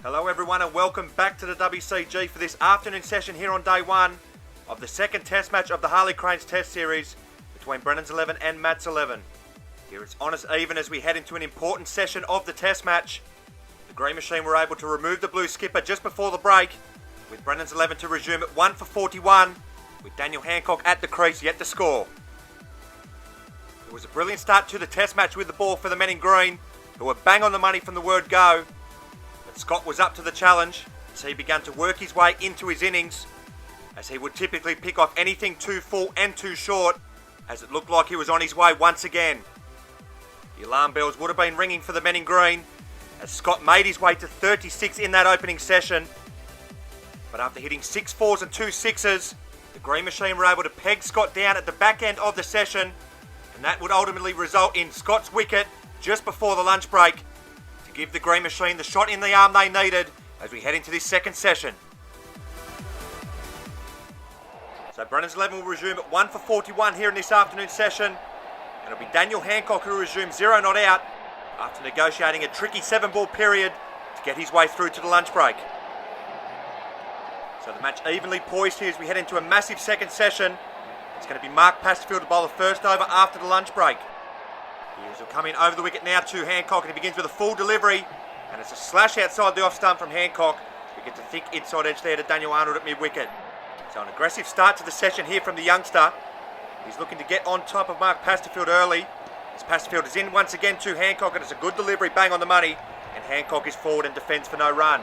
Hello everyone and welcome back to the WCG for this afternoon session here on day one of the second test match of the Harley Cranes test series between Brennan's 11 and Matt's 11. Here it's on as even as we head into an important session of the test match. The Green Machine were able to remove the blue skipper just before the break, with Brennan's 11 to resume at 1 for 41, with Daniel Hancock at the crease yet to score. It was a brilliant start to the test match with the ball for the men in green, who were bang on the money from the word go. But Scott was up to the challenge as he began to work his way into his innings, as he would typically pick off anything too full and too short, as it looked like he was on his way once again. The alarm bells would have been ringing for the men in green, as Scott made his way to 36 in that opening session. But after hitting 6 fours and 2 sixes, the Green Machine were able to peg Scott down at the back end of the session, and that would ultimately result in Scott's wicket just before the lunch break to give the Green Machine the shot in the arm they needed as we head into this second session. So Brennan's 11 will resume at 1 for 41 here in this afternoon session, and it'll be Daniel Hancock who resumes 0 not out after negotiating a tricky 7-ball period to get his way through to the lunch break. So the match evenly poised here as we head into a massive second session. It's going to be Mark Pasterfield to bowl the first over after the lunch break. He'll come in over the wicket now to Hancock, and he begins with a full delivery, and it's a slash outside the off stump from Hancock. We get the thick inside edge there to Daniel Arnold at mid-wicket. So an aggressive start to the session here from the youngster. He's looking to get on top of Mark Pasterfield early. As Pasterfield is in once again to Hancock, and it's a good delivery, bang on the money, and Hancock is forward and defends for no run.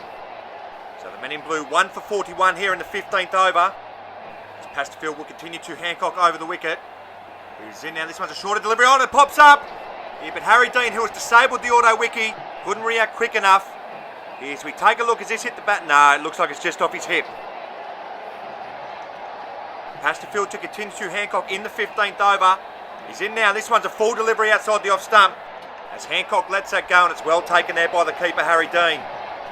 So the men in blue 1 for 41 here in the 15th over. As Pasterfield will continue to Hancock over the wicket. He's in now, this one's a shorter delivery on, it pops up. Here, but Harry Dean, who has disabled the auto wiki, couldn't react quick enough. Here's we take a look, has this hit the bat? No, it looks like it's just off his hip. Pasterfield to continue to Hancock in the 15th over. He's in now, this one's a full delivery outside the off stump. As Hancock lets that go, and it's well taken there by the keeper, Harry Dean.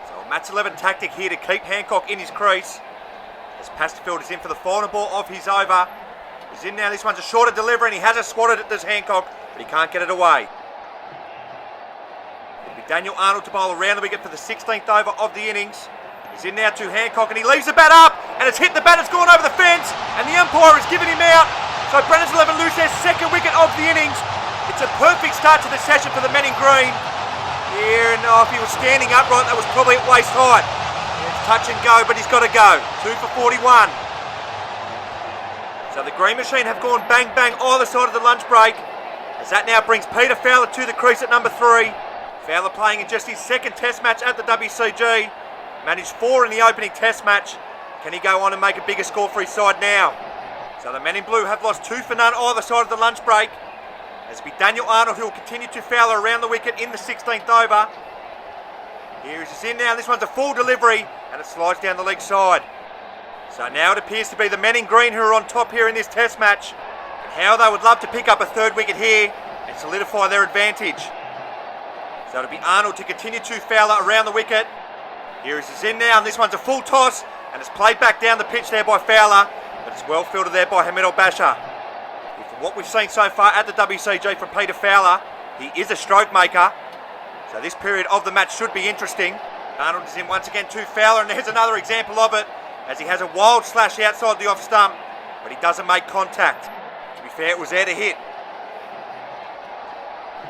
So a Matt's 11 tactic here to keep Hancock in his crease. As Pasterfield is in for the final ball of his over. He's in now, this one's a shorter delivery, and he has it swatted at this Hancock, but he can't get it away. It'll be Daniel Arnold to bowl around the wicket for the 16th over of the innings. He's in now to Hancock, and he leaves the bat up, and it's hit the bat, it's gone over the fence, and the umpire has given him out. So Brennan's 11 lose their second wicket of the innings. It's a perfect start to the session for the men in green. Here, and if he was standing upright, that was probably at waist height. It's touch and go, but he's got to go. 2 for 41. So the Green Machine have gone bang bang either side of the lunch break, as that now brings Peter Fowler to the crease at number 3. Fowler playing in just his second test match at the WCG. Managed 4 in the opening test match. Can he go on and make a bigger score for his side now? So the men in blue have lost 2 for none either side of the lunch break. As it'll be Daniel Arnold who will continue to Fowler around the wicket in the 16th over. Here he's in now, this one's a full delivery, and it slides down the leg side. So now it appears to be the men in green who are on top here in this test match, and how they would love to pick up a third wicket here and solidify their advantage. So it'll be Arnold to continue to Fowler around the wicket. Here he's in now, and this one's a full toss, and it's played back down the pitch there by Fowler, but it's well fielded there by Hamid Al-Bashar. From what we've seen so far at the WCG from Peter Fowler, he is a stroke maker, so this period of the match should be interesting. Arnold is in once again to Fowler, and there's another example of it, as he has a wild slash outside the off stump, but he doesn't make contact. To be fair, it was there to hit.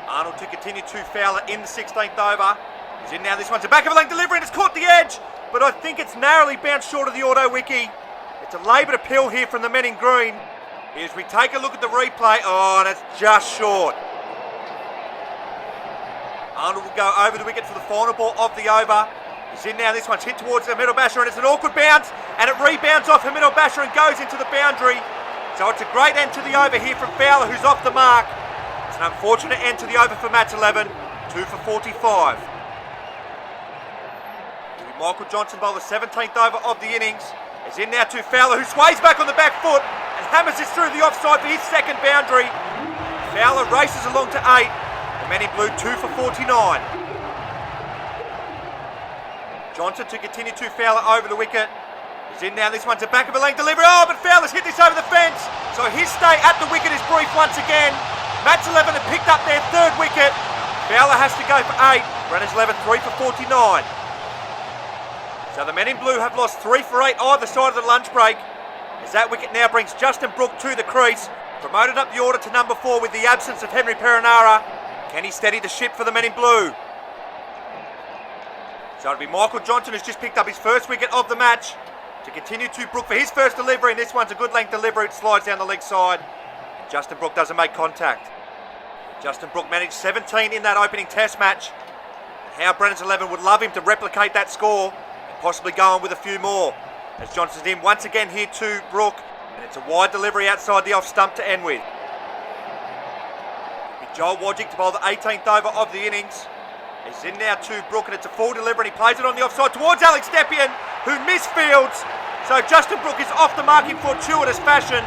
Arnold to continue to Fowler in the 16th over. He's in now, this one's a back of a length delivery, and it's caught the edge, but I think it's narrowly bounced short of the auto wiki. It's a laboured appeal here from the men in green. As we take a look at the replay, oh, and it's just short. Arnold will go over the wicket for the final ball of the over. He's in now, this one's hit towards Hamid Al-Bashar, and it's an awkward bounce, and it rebounds off Hamid Al-Bashar and goes into the boundary. So it's a great end to the over here from Fowler, who's off the mark. It's an unfortunate end to the over for Matt's 11, 2 for 45. It'll be Michael Johnson bowl the 17th over of the innings. He's in now to Fowler, who sways back on the back foot and hammers this through the offside for his second boundary. Fowler races along to 8. The men in blue 2 for 49. Johnson to continue to Fowler over the wicket. He's in now, this one's a back of a length delivery. Oh, but Fowler's hit this over the fence. So his stay at the wicket is brief once again. Matt's 11 have picked up their third wicket. Fowler has to go for 8. Brennan's 11, 3 for 49. So the men in blue have lost 3 for 8 either side of the lunch break, as that wicket now brings Justin Brooke to the crease, promoted up the order to number 4 with the absence of Henry Perinara. Can he steady the ship for the men in blue? So it'll be Michael Johnson, who's just picked up his first wicket of the match, to continue to Brooke for his first delivery, and this one's a good length delivery. It slides down the leg side, and Justin Brooke doesn't make contact. Justin Brooke managed 17 in that opening test match, and how Brennan's 11 would love him to replicate that score and possibly go on with a few more. As Johnson's in once again here to Brooke, and it's a wide delivery outside the off stump to end with. Joel Wodgick to bowl the 18th over of the innings. He's in now to Brooke, and it's a full delivery, and he plays it on the offside towards Alex Stepien, who misfields. So Justin Brooke is off the mark in fortuitous fashion.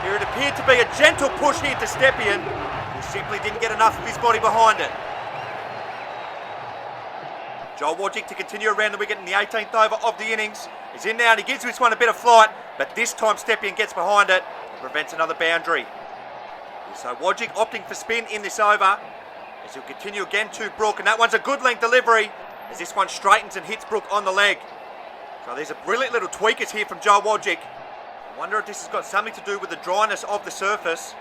Here it appeared to be a gentle push here to Stepien, who simply didn't get enough of his body behind it. Joel Wodgick to continue around the wicket in the 18th over of the innings. He's in now and he gives this one a bit of flight, but this time Stepien gets behind it and prevents another boundary. So Wodgick opting for spin in this over, as he'll continue again to Brooke, and that one's a good length delivery, as this one straightens and hits Brooke on the leg. So there's a brilliant little tweakers here from Joel Wodgick. I wonder if this has got something to do with the dryness of the surface,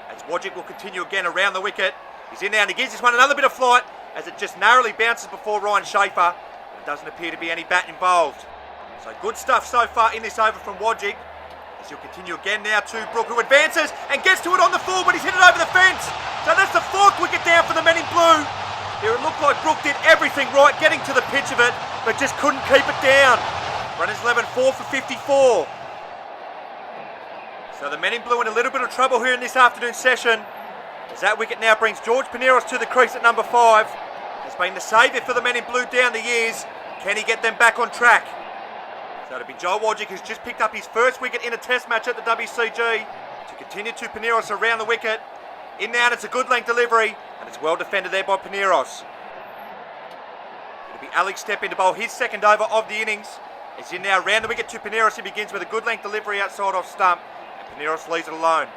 as Wodgick will continue again around the wicket. He's in now and he gives this one another bit of flight, as it just narrowly bounces before Ryan Schaefer, and it doesn't appear to be any bat involved. So good stuff so far in this over from Wodgick, as he'll continue again now to Brooke, who advances and gets to it on the full, but he's hit it over the fence. So that's the 4th wicket down for the men in blue. Here it looked like Brooke did everything right, getting to the pitch of it, but just couldn't keep it down. Runners 11, 4 for 54. So the men in blue in a little bit of trouble here in this afternoon session, as that wicket now brings George Paneros to the crease at number 5. Has been the saviour for the men in blue down the years. Can he get them back on track? So it'll be Joel Wodgick, who's just picked up his first wicket in a test match at the WCG, to continue to Paneros around the wicket. In now, and it's a good length delivery, and it's well defended there by Paneros. It'll be Alex Stepien to bowl his second over of the innings. He's in now around the wicket to Paneros. He begins with a good length delivery outside off stump, and Paneros leaves it alone.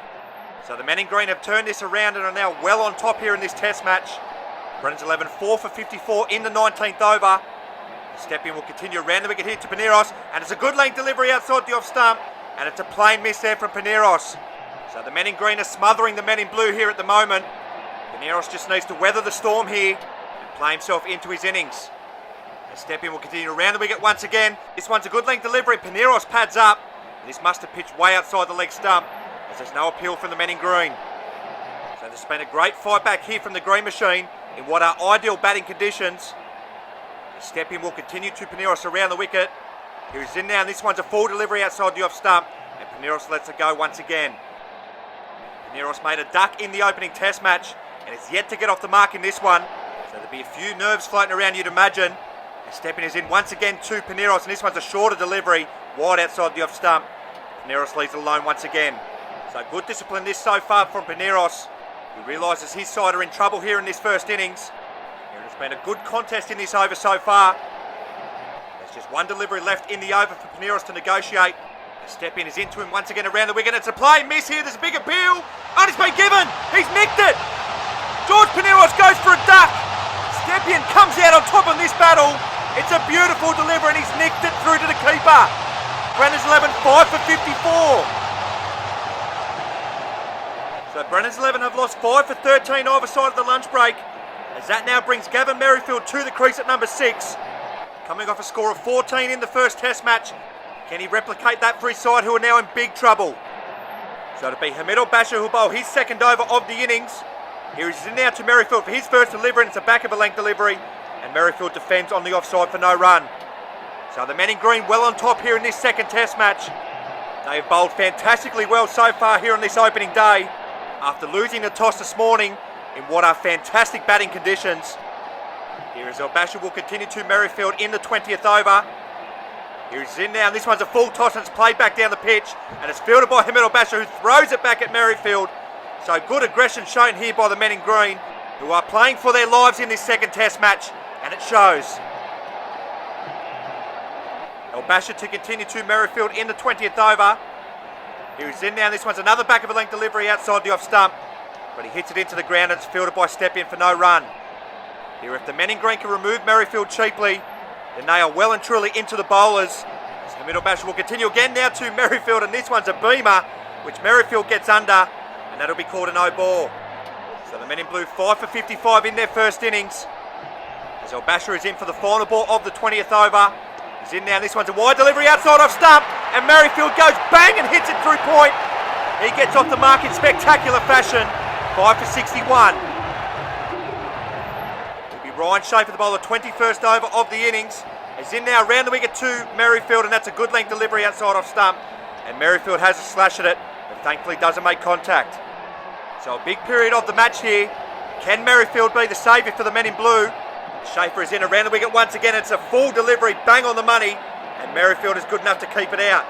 So the men in green have turned this around and are now well on top here in this test match. Brennan's 11, 4 for 54 in the 19th over. Stepien will continue around the wicket here to Paneros, and it's a good length delivery outside the off stump, and it's a plain miss there from Paneros. So the men in green are smothering the men in blue here at the moment. Paneros just needs to weather the storm here and play himself into his innings. And Stepien will continue around the wicket once again. This one's a good length delivery. Paneros pads up, and this must have pitched way outside the leg stump, as there's no appeal from the men in green. So there's been a great fight back here from the green machine in what are ideal batting conditions. Stepien will continue to Paneros around the wicket. Here he's in now, and this one's a full delivery outside the off stump, and Paneros lets it go once again. Paneros made a duck in the opening test match, and is yet to get off the mark in this one, so there'll be a few nerves floating around, you'd imagine. And Stepien is in once again to Paneros, and this one's a shorter delivery, wide outside the off stump. Paneros leaves it alone once again. So good discipline this so far from Paneros. He realises his side are in trouble here in this first innings. It's been a good contest in this over so far. There's just one delivery left in the over for Paneros to negotiate. Stepien is into him once again around the wicket. It's a play miss here. There's a big appeal. And it's been given. He's nicked it. George Paneros goes for a duck. Stepien comes out on top in this battle. It's a beautiful delivery, and he's nicked it through to the keeper. Brennan's 11, 5 for 54. So Brennan's 11 have lost 5 for 13 either side of the lunch break, as that now brings Gavin Merrifield to the crease at number 6. Coming off a score of 14 in the first test match. Can he replicate that for his side, who are now in big trouble? So it'll be Hamid Al-Basha who'll bowl his second over of the innings. Here he's in now to Merrifield for his first delivery, and it's a back of a length delivery, and Merrifield defends on the offside for no run. So the men in green well on top here in this second test match. They've bowled fantastically well so far here on this opening day, after losing the toss this morning in what are fantastic batting conditions. Here is Al-Basha will continue to Merrifield in the 20th over. Here he's in now, and this one's a full toss, and it's played back down the pitch, and it's fielded by Hamid Al-Basha, who throws it back at Merrifield. So good aggression shown here by the men in green, who are playing for their lives in this second test match, and it shows. Al-Basha to continue to Merrifield in the 20th over. Here he's in now, and this one's another back of a length delivery outside the off stump, but he hits it into the ground, and it's fielded by Stepien for no run. Here, if the men in green can remove Merrifield cheaply, then they are well and truly into the bowlers. So the middle basher will continue again now to Merrifield, and this one's a beamer, which Merrifield gets under, and that'll be called a no ball. So the men in blue 5 for 55 in their first innings. As Basher is in for the final ball of the 20th over. He's in now, this one's a wide delivery outside off stump, and Merrifield goes bang and hits it through point. He gets off the mark in spectacular fashion. 5 for 61. It'll be Ryan Schaefer, the bowler, 21st over of the innings. He's in now, round the wicket to Merrifield, and that's a good length delivery outside off stump. And Merrifield has a slash at it, but thankfully doesn't make contact. So a big period of the match here. Can Merrifield be the saviour for the men in blue? Schaefer is in around the wicket once again. It's a full delivery, bang on the money, and Merrifield is good enough to keep it out.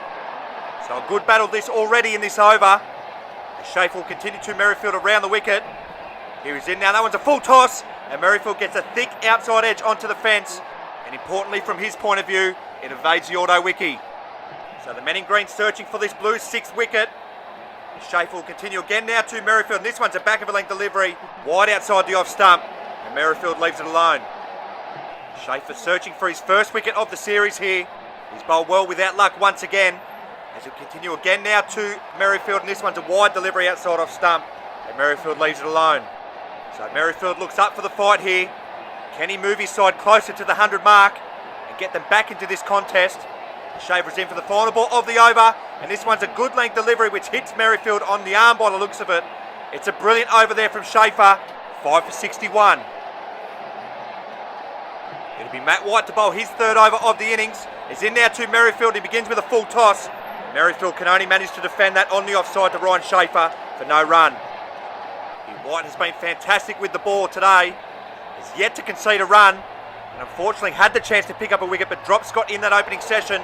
So a good battle this already in this over. Schaefer will continue to Merrifield around the wicket. Here he's in now, that one's a full toss, and Merrifield gets a thick outside edge onto the fence, and importantly from his point of view, it evades the auto wiki. So the men in green searching for this blue 6th wicket. Schaefer will continue again now to Merrifield, and this one's a back of a length delivery, wide outside the off stump, and Merrifield leaves it alone. Schaefer searching for his first wicket of the series here. He's bowled well without luck once again. As he'll continue again now to Merrifield, and this one's a wide delivery outside off stump, and Merrifield leaves it alone. So Merrifield looks up for the fight here. Can he move his side closer to the 100 mark and get them back into this contest? Schaefer's in for the final ball of the over, and this one's a good length delivery which hits Merrifield on the arm by the looks of it. It's a brilliant over there from Schaefer. 5 for 61. It'll be Matt White to bowl his 3rd over of the innings. He's in now to Merrifield. He begins with a full toss. Merrifield can only manage to defend that on the offside to Ryan Schaefer for no run. White has been fantastic with the ball today. He's yet to concede a run, and unfortunately had the chance to pick up a wicket but dropped Scott in that opening session.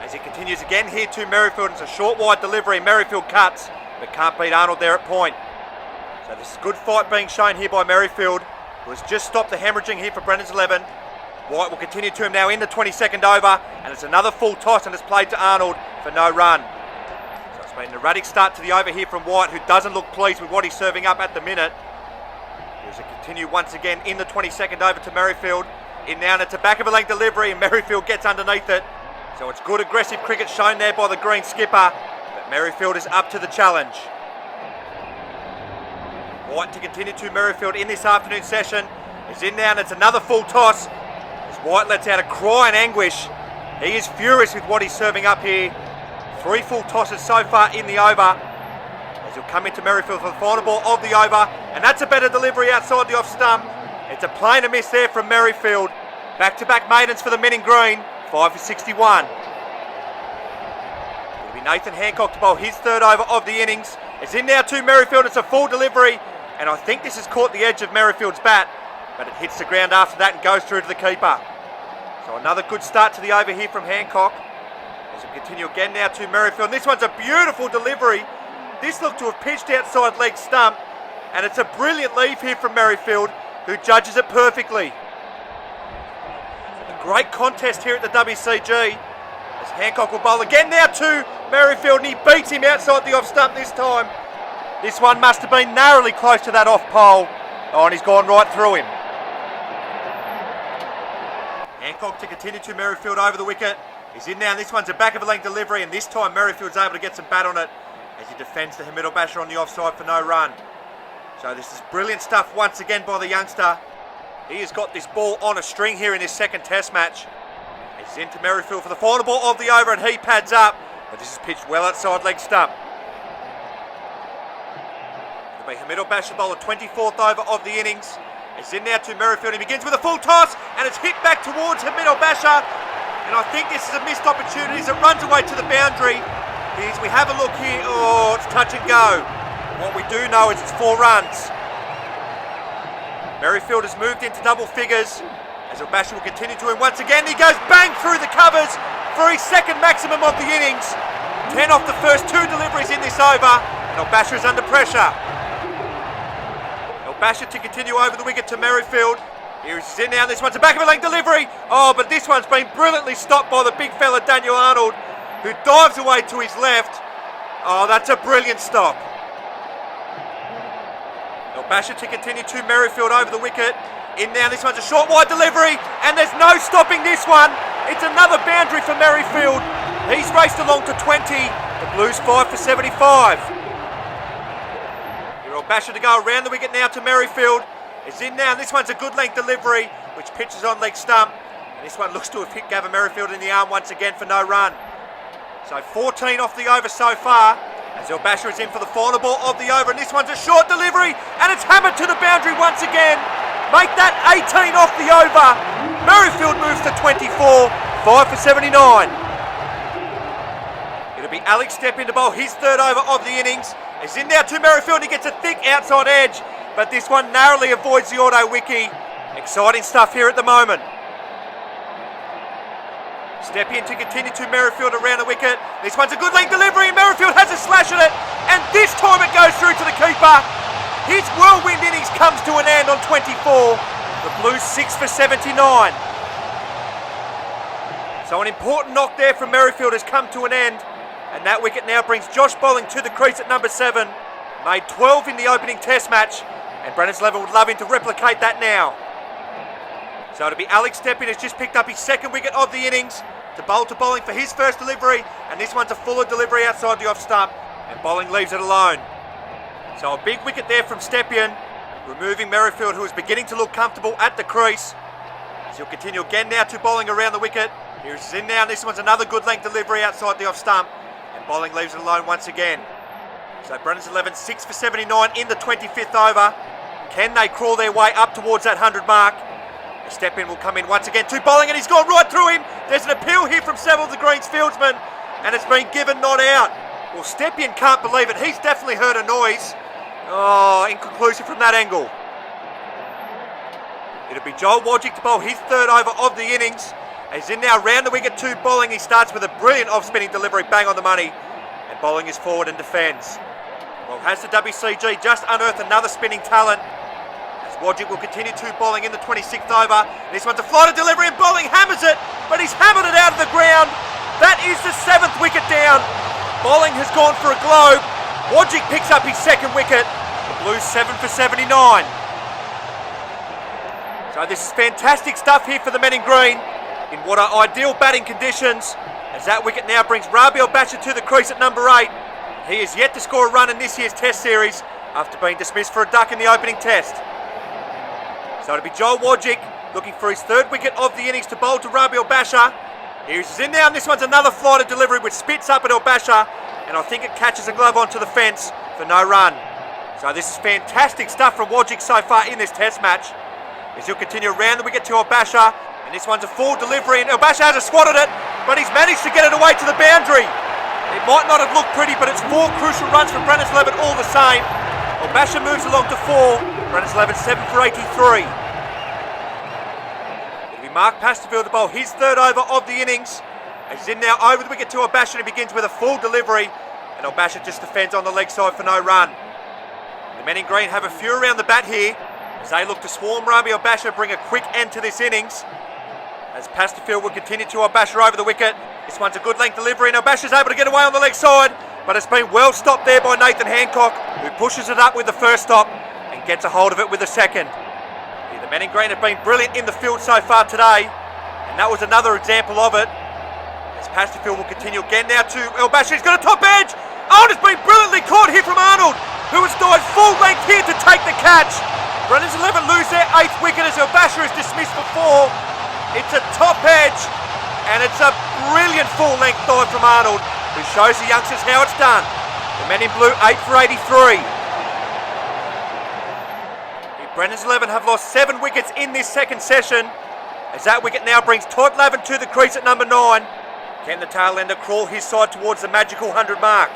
As he continues again here to Merrifield, it's a short wide delivery. Merrifield cuts but can't beat Arnold there at point. So this is a good fight being shown here by Merrifield, who has just stopped the hemorrhaging here for Brennan's 11. White will continue to him now in the 22nd over, and it's another full toss, and it's played to Arnold for no run. So it's been an erratic start to the over here from White, who doesn't look pleased with what he's serving up at the minute. Here's a continue once again in the 22nd over to Merrifield. In now, and it's a back of a length delivery, and Merrifield gets underneath it. So it's good aggressive cricket shown there by the green skipper, but Merrifield is up to the challenge. White to continue to Merrifield in this afternoon session. He's in now, and it's another full toss. As White lets out a cry in anguish. He is furious with what he's serving up here. 3 full tosses so far in the over. As he'll come into Merrifield for the final ball of the over. And that's a better delivery outside the off stump. It's a plainer miss there from Merrifield. Back-to-back maidens for the men in green. 5 for 61. It'll be Nathan Hancock to bowl his 3rd over of the innings. It's in now to Merrifield. It's a full delivery. And I think this has caught the edge of Merrifield's bat. But it hits the ground after that and goes through to the keeper. So another good start to the over here from Hancock. As we continue again now to Merrifield. This one's a beautiful delivery. This looked to have pitched outside leg stump. And it's a brilliant leave here from Merrifield, who judges it perfectly. A great contest here at the WCG. As Hancock will bowl again now to Merrifield, and he beats him outside the off stump this time. This one must have been narrowly close to that off pole. Oh, and he's gone right through him. Hancock to continue to Merrifield over the wicket. He's in now, and this one's a back of a length delivery, and this time Merrifield's able to get some bat on it as he defends the middle basher on the offside for no run. So this is brilliant stuff once again by the youngster. He has got this ball on a string here in this 2nd test match. He's into Merrifield for the final ball of the over, and he pads up, but this is pitched well outside leg stump. It'll be Hamid al-Bashir bowler 24th over of the innings. He's in now to Merrifield. He begins with a full toss, and it's hit back towards Hamid al-Bashir. And I think this is a missed opportunity as it runs away to the boundary. We have a look here. Oh, it's touch and go. What we do know is it's 4 runs. Merrifield has moved into double figures as al-Bashir will continue to him once again. He goes bang through the covers for his 2nd maximum of the innings. 10 off the first 2 deliveries in this over, and al-Bashir is under pressure. al-Bashir to continue over the wicket to Merrifield. Here he's in now. This one's a back of a length delivery. Oh, but this one's been brilliantly stopped by the big fella Daniel Arnold, who dives away to his left. Oh, that's a brilliant stop. Basher to continue to Merrifield over the wicket. In now, this one's a short wide delivery, and there's no stopping this one. It's another boundary for Merrifield. He's raced along to 20. The Blues 5 for 75. Basher to go around the wicket now to Merrifield. It's in now, and this one's a good length delivery, which pitches on leg stump. And this one looks to have hit Gavin Merrifield in the arm once again for no run. So 14 off the over so far, as Basher is in for the final ball of the over, and this one's a short delivery, and it's hammered to the boundary once again. Make that 18 off the over. Merrifield moves to 24, 5 for 79. It'll be Alex step in to bowl his third over of the innings. He's in now to Merrifield. He gets a thick outside edge, but this one narrowly avoids the auto wiki. Exciting stuff here at the moment. Step in to continue to Merrifield around the wicket. This one's a good length delivery, and Merrifield has a slash at it, and this time it goes through to the keeper. His whirlwind innings comes to an end on 24. The Blues 6 for 79. So an important knock there from Merrifield has come to an end. And that wicket now brings Josh Bolling to the crease at number 7. Made 12 in the opening test match, and Brennan's Level would love him to replicate that now. So it'll be Alex Steppin has just picked up his second wicket of the innings to bowl to Bolling for his first delivery, and this one's a fuller delivery outside the off stump, and Bolling leaves it alone. So a big wicket there from Stepien, removing Merrifield, who is beginning to look comfortable at the crease. So he'll continue again now to Bolling around the wicket. Here's in now, and this one's another good length delivery outside the off stump. Bolling leaves it alone once again. So Brennan's 11, 6 for 79 in the 25th over. Can they crawl their way up towards that 100 mark? A step in will come in once again to Bolling, and he's gone right through him. There's an appeal here from several of the Greens fieldsmen, and it's been given not out. Well, Stepien can't believe it. He's definitely heard a noise. Oh, inconclusive from that angle. It'll be Joel Wodgick to bowl his third over of the innings. He's in now round the wicket to Bolling. He starts with a brilliant off-spinning delivery, bang on the money. And Bolling is forward and defends. Well, has the WCG just unearthed another spinning talent? As Wodgick will continue to Bolling in the 26th over. This one's a flighted delivery, and Bolling hammers it, but he's hammered it out of the ground. That is the 7th wicket down. Bolling has gone for a globe. Wodgick picks up his second wicket. The Blues 7 for 79. So this is fantastic stuff here for the men in green, in what are ideal batting conditions, as that wicket now brings Rabiel Batcher to the crease at number 8. He is yet to score a run in this year's test series after being dismissed for a duck in the opening test. So it'll be Joel Wodgick looking for his third wicket of the innings to bowl to Rabiel Batcher. Here's in now, and this one's another flighted delivery which spits up at Basher, and I think it catches a glove onto the fence for no run. So this is fantastic stuff from Wodgick so far in this test match, as he'll continue around the wicket to Basher. And this one's a full delivery, and Basher has a swat at it, but he's managed to get it away to the boundary. It might not have looked pretty, but it's 4 crucial runs from Brennan's Levitt all the same. Basher moves along to 4. Brennan's Levitt 7 for 83. It'll be Mark Pasterfield to bowl his third over of the innings. He's in now over the wicket to Basher, and he begins with a full delivery, and Basher just defends on the leg side for no run. The men in green have a few around the bat here, as they look to swarm Rabiel Basher, bring a quick end to this innings. As Pasterfield will continue to Basher over the wicket. This one's a good length delivery, and Basher's able to get away on the leg side, but it's been well stopped there by Nathan Hancock, who pushes it up with the first stop and gets a hold of it with the second. The men in green have been brilliant in the field so far today, and that was another example of it. As Pasterfield will continue again now to Basher. He's got a top edge. Oh, and it's been brilliantly caught here from Arnold, who has dived full length here to take the catch. Brennan's 11 lose their 8th wicket as Basher is dismissed for 4. It's a top edge, and it's a brilliant full-length dive from Arnold, who shows the youngsters how it's done. The men in blue 8 for 83. The Brennan's 11 have lost 7 wickets in this second session, as that wicket now brings Todd Lavin to the crease at number 9. Can the tail-ender crawl his side towards the magical 100 mark?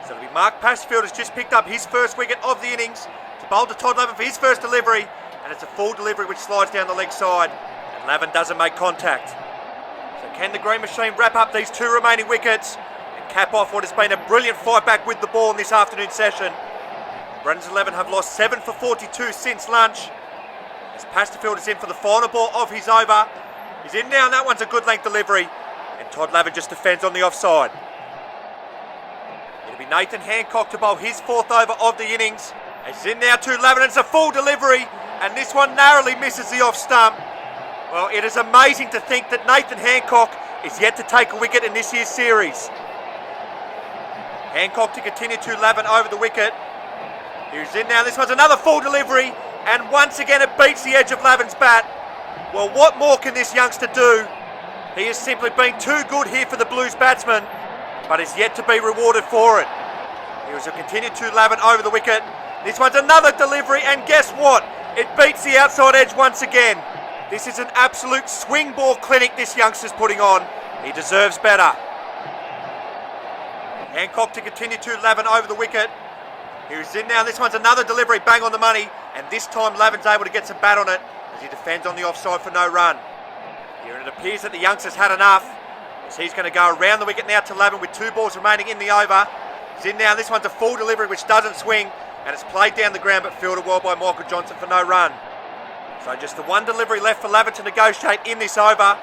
So it'll be Mark Pasterfield has just picked up his first wicket of the innings to bowl to Todd Lavin for his first delivery. And it's a full delivery which slides down the leg side, and Lavin doesn't make contact. So can the Green Machine wrap up these 2 remaining wickets and cap off what has been a brilliant fight back with the ball in this afternoon session? Brennan's 11 have lost 7 for 42 since lunch, as Pasterfield is in for the final ball of his over. He's in now, and that one's a good length delivery, and Todd Lavin just defends on the offside. It'll be Nathan Hancock to bowl his 4th over of the innings. It's in now to Lavin, it's a full delivery, and this one narrowly misses the off stump. Well, it is amazing to think that Nathan Hancock is yet to take a wicket in this year's series. Hancock to continue to Lavin over the wicket. Here's in now, this one's another full delivery, and once again it beats the edge of Lavin's bat. Well, what more can this youngster do? He has simply been too good here for the Blues batsman, but is yet to be rewarded for it. Here's a continue to Lavin over the wicket. This one's another delivery, and guess what? It beats the outside edge once again. This is an absolute swing ball clinic this youngster's putting on. He deserves better. Hancock to continue to Lavin over the wicket. Here's in now, this one's another delivery, bang on the money, and this time Lavin's able to get some bat on it as he defends on the offside for no run. Here it appears that the youngster's had enough, as he's going to go around the wicket now to Lavin with 2 balls remaining in the over. He's in now, this one's a full delivery which doesn't swing, and it's played down the ground but fielded well by Michael Johnson for no run. So just the one delivery left for Lavin to negotiate in this over.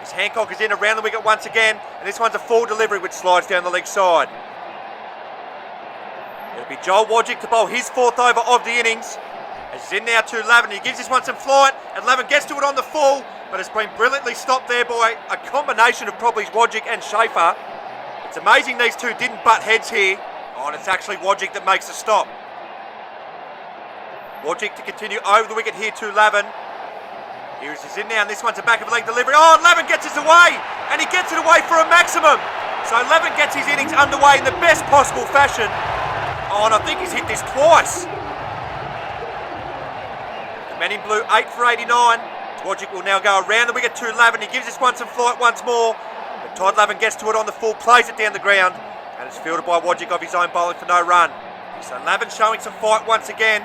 As Hancock is in around the wicket once again, and this one's a full delivery which slides down the leg side. It'll be Joel Wodjick to bowl his 4th over of the innings. As he's in now to Lavin, he gives this one some flight, and Lavin gets to it on the full, but it's been brilliantly stopped there by a combination of probably Wodjick and Schaefer. It's amazing these two didn't butt heads here. Oh, and it's actually Wodjick that makes the stop. Wodjick to continue over the wicket here to Lavin. Here's his in now, and this one's a back of a leg delivery. Oh, and Lavin gets it away, and he gets it away for a maximum. So Lavin gets his innings underway in the best possible fashion. Oh, and I think he's hit this twice. The men in blue 8 for 89. Wodjick will now go around the wicket to Lavin. He gives this one some flight once more, but Todd Lavin gets to it on the full, plays it down the ground, and it's fielded by Wodjick of his own bowling for no run. So Lavin showing some fight once again.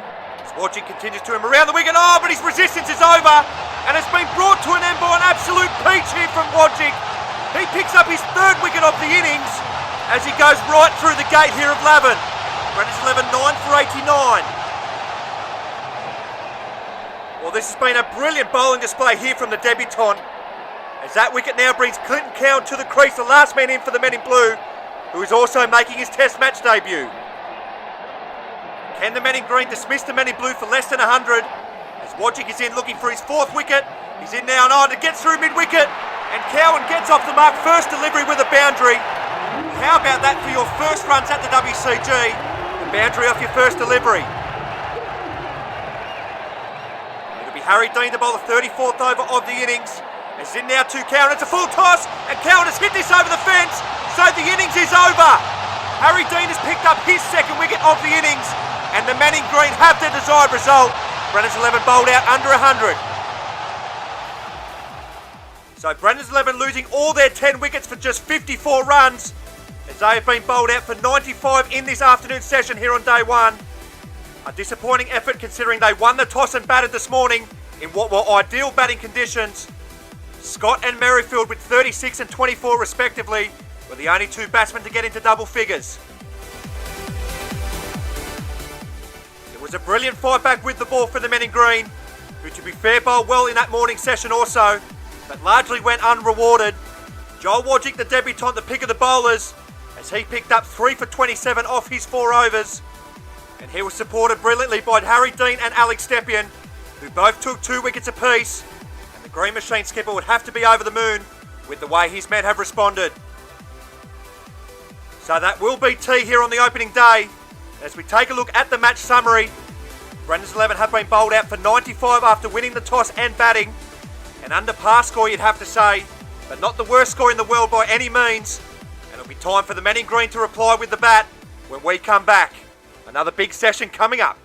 Wodjick continues to him around the wicket. Oh, but his resistance is over, and it's been brought to an end by an absolute peach here from Wodjick. He picks up his 3rd wicket of the innings as he goes right through the gate here of Lavin. Brennan's 11 9 for 89. Well, this has been a brilliant bowling display here from the debutant, as that wicket now brings Clinton Cowan to the crease, the last man in for the men in blue, who is also making his Test match debut. Can the men in green dismiss the men in blue for less than 100? As Wodjick is in looking for his 4th wicket. He's in now and on to get through mid-wicket. And Cowan gets off the mark, first delivery with a boundary. How about that for your first runs at the WCG? The boundary off your first delivery. It'll be Harry Dean to bowl the 34th over of the innings. It's in now to Cowan, it's a full toss, and Cowan has hit this over the fence, so the innings is over. Harry Dean has picked up his 2nd wicket of the innings, and the men in green have their desired result. Brennan's 11 bowled out under 100. So Brennan's 11 losing all their 10 wickets for just 54 runs, as they have been bowled out for 95 in this afternoon session here on day 1. A disappointing effort considering they won the toss and batted this morning in what were ideal batting conditions. Scott and Merrifield with 36 and 24 respectively were the only 2 batsmen to get into double figures. It was a brilliant fight back with the ball for the men in green, who to be fair bowled well in that morning session also, but largely went unrewarded. Joel Wodjick, the debutant, the pick of the bowlers, as he picked up 3 for 27 off his 4 overs, and he was supported brilliantly by Harry Dean and Alex Stepien, who both took 2 wickets apiece, and the Green Machine skipper would have to be over the moon with the way his men have responded. So that will be tea here on the opening day. As we take a look at the match summary, Brennan's 11 have been bowled out for 95 after winning the toss and batting. An under par score, you'd have to say, but not the worst score in the world by any means. And it'll be time for the men in green to reply with the bat when we come back. Another big session coming up.